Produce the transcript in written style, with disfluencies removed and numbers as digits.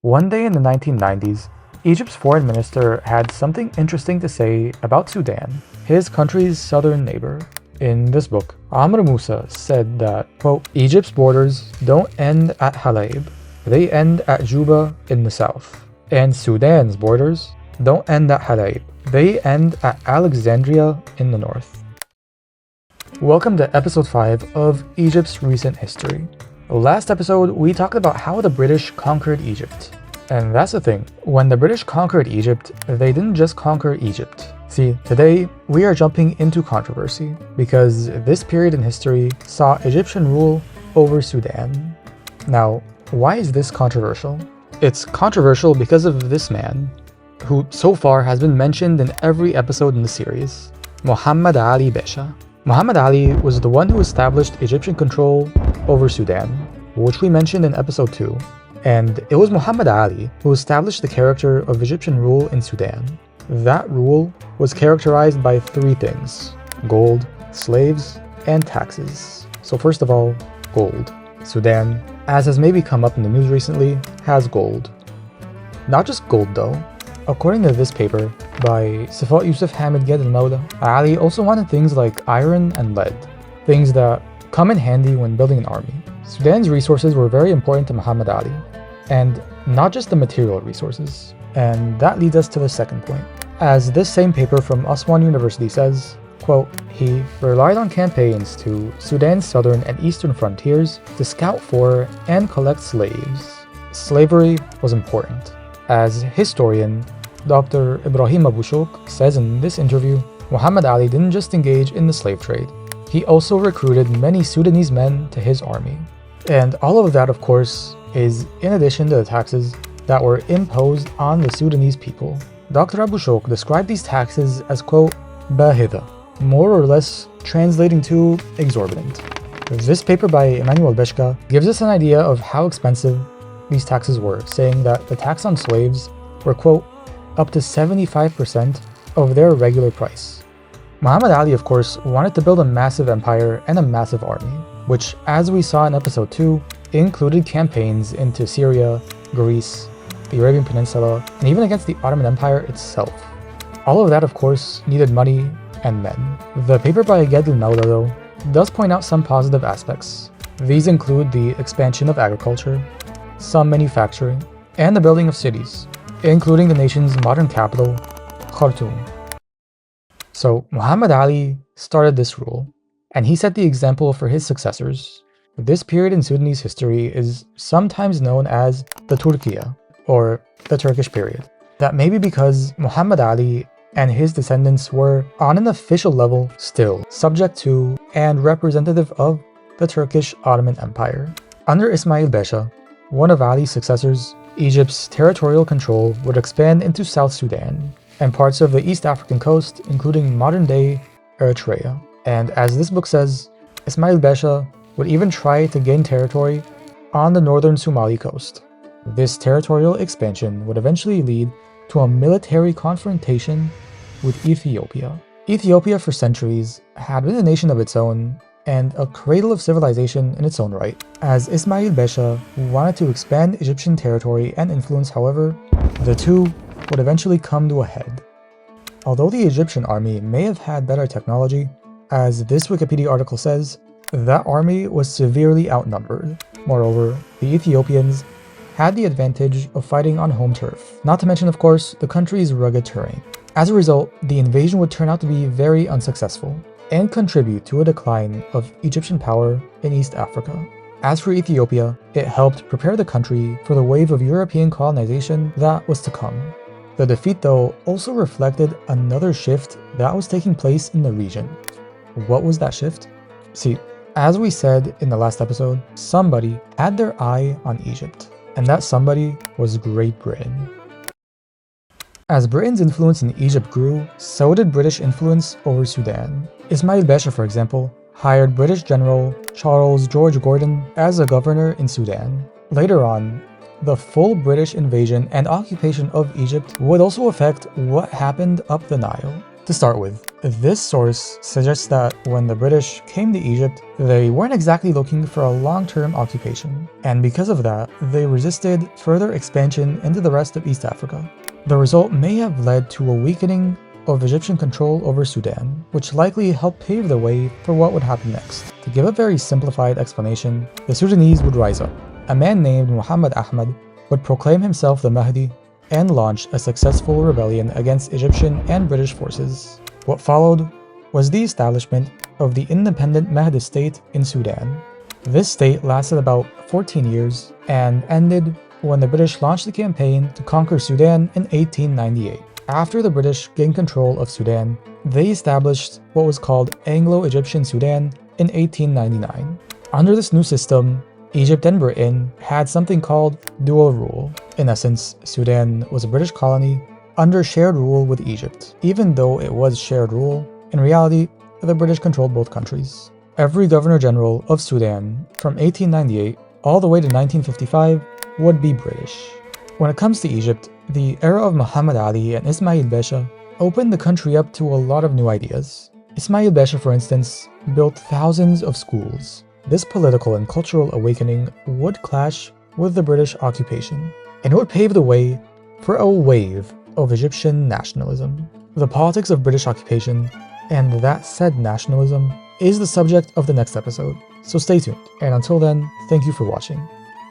One day in the 1990s, Egypt's foreign minister had something interesting to say about Sudan, his country's southern neighbor. In this book, Amr Musa said that, quote, Egypt's borders don't end at Halab, they end at Juba in the south. And Sudan's borders don't end at Halab, they end at Alexandria in the north. Welcome to episode 5 of Egypt's recent history. Last episode, we talked about how the British conquered Egypt. And that's the thing, when the British conquered Egypt, they didn't just conquer Egypt. See, today, we are jumping into controversy, because this period in history saw Egyptian rule over Sudan. Now, why is this controversial? It's controversial because of this man, who so far has been mentioned in every episode in the series, Muhammad Ali Pasha. Muhammad Ali was the one who established Egyptian control over Sudan, which we mentioned in episode 2. And it was Muhammad Ali who established the character of Egyptian rule in Sudan. That rule was characterized by 3 things: gold, slaves, and taxes. So first of all, gold. Sudan, as has maybe come up in the news recently, has gold. Not just gold though. According to this paper by Sifat Yusuf Hamid Ged al-Mawla, Ali also wanted things like iron and lead, things that come in handy when building an army. Sudan's resources were very important to Muhammad Ali, and not just the material resources. And that leads us to the second point. As this same paper from Aswan University says, quote, he relied on campaigns to Sudan's southern and eastern frontiers to scout for and collect slaves. Slavery was important. As historian Dr. Ibrahim Abu Shok says in this interview, Muhammad Ali didn't just engage in the slave trade, he also recruited many Sudanese men to his army. And all of that, of course, is in addition to the taxes that were imposed on the Sudanese people. Dr. Abu Shok described these taxes as, quote, bahida, more or less translating to exorbitant. This paper by Emmanuel Beshka gives us an idea of how expensive these taxes were, saying that the tax on slaves were, quote, up to 75% of their regular price. Muhammad Ali, of course, wanted to build a massive empire and a massive army, which, as we saw in episode 2, included campaigns into Syria, Greece, the Arabian Peninsula, and even against the Ottoman Empire itself. All of that, of course, needed money and men. The paper by Ged al-Mawla, though, does point out some positive aspects. These include the expansion of agriculture, some manufacturing, and the building of cities, including the nation's modern capital, Khartoum. So Muhammad Ali started this rule, and he set the example for his successors. This period in Sudanese history is sometimes known as the Turkiya, or the Turkish period. That may be because Muhammad Ali and his descendants were, on an official level, still subject to and representative of the Turkish Ottoman Empire. Under Ismail Pasha, one of Ali's successors, Egypt's territorial control would expand into South Sudan and parts of the East African coast, including modern-day Eritrea. And as this book says, Ismail Pasha would even try to gain territory on the northern Somali coast. This territorial expansion would eventually lead to a military confrontation with Ethiopia. Ethiopia for centuries had been a nation of its own and a cradle of civilization in its own right. As Ismail Pasha wanted to expand Egyptian territory and influence, however, the two would eventually come to a head. Although the Egyptian army may have had better technology, as this Wikipedia article says, that army was severely outnumbered. Moreover, the Ethiopians had the advantage of fighting on home turf, not to mention, of course, the country's rugged terrain. As a result, the invasion would turn out to be very unsuccessful and contribute to a decline of Egyptian power in East Africa. As for Ethiopia, it helped prepare the country for the wave of European colonization that was to come. The defeat, though, also reflected another shift that was taking place in the region. What was that shift? See, as we said in the last episode, somebody had their eye on Egypt, and that somebody was Great Britain. As Britain's influence in Egypt grew, so did British influence over Sudan. Ismail Pasha, for example, hired British General Charles George Gordon as a governor in Sudan. Later on, the full British invasion and occupation of Egypt would also affect what happened up the Nile. To start with, this source suggests that when the British came to Egypt, they weren't exactly looking for a long-term occupation, and because of that, they resisted further expansion into the rest of East Africa. The result may have led to a weakening of Egyptian control over Sudan, which likely helped pave the way for what would happen next. To give a very simplified explanation, the Sudanese would rise up. A man named Muhammad Ahmad would proclaim himself the Mahdi and launch a successful rebellion against Egyptian and British forces. What followed was the establishment of the independent Mahdist State in Sudan. This state lasted about 14 years and ended when the British launched the campaign to conquer Sudan in 1898. After the British gained control of Sudan, they established what was called Anglo-Egyptian Sudan in 1899. Under this new system, Egypt and Britain had something called dual rule. In essence, Sudan was a British colony under shared rule with Egypt. Even though it was shared rule, in reality, the British controlled both countries. Every governor-general of Sudan from 1898 all the way to 1955 would be British. When it comes to Egypt, the era of Muhammad Ali and Ismail Pasha opened the country up to a lot of new ideas. Ismail Pasha, for instance, built thousands of schools. This political and cultural awakening would clash with the British occupation, and it would pave the way for a wave of Egyptian nationalism. The politics of British occupation and that said nationalism is the subject of the next episode, so stay tuned, and until then, thank you for watching.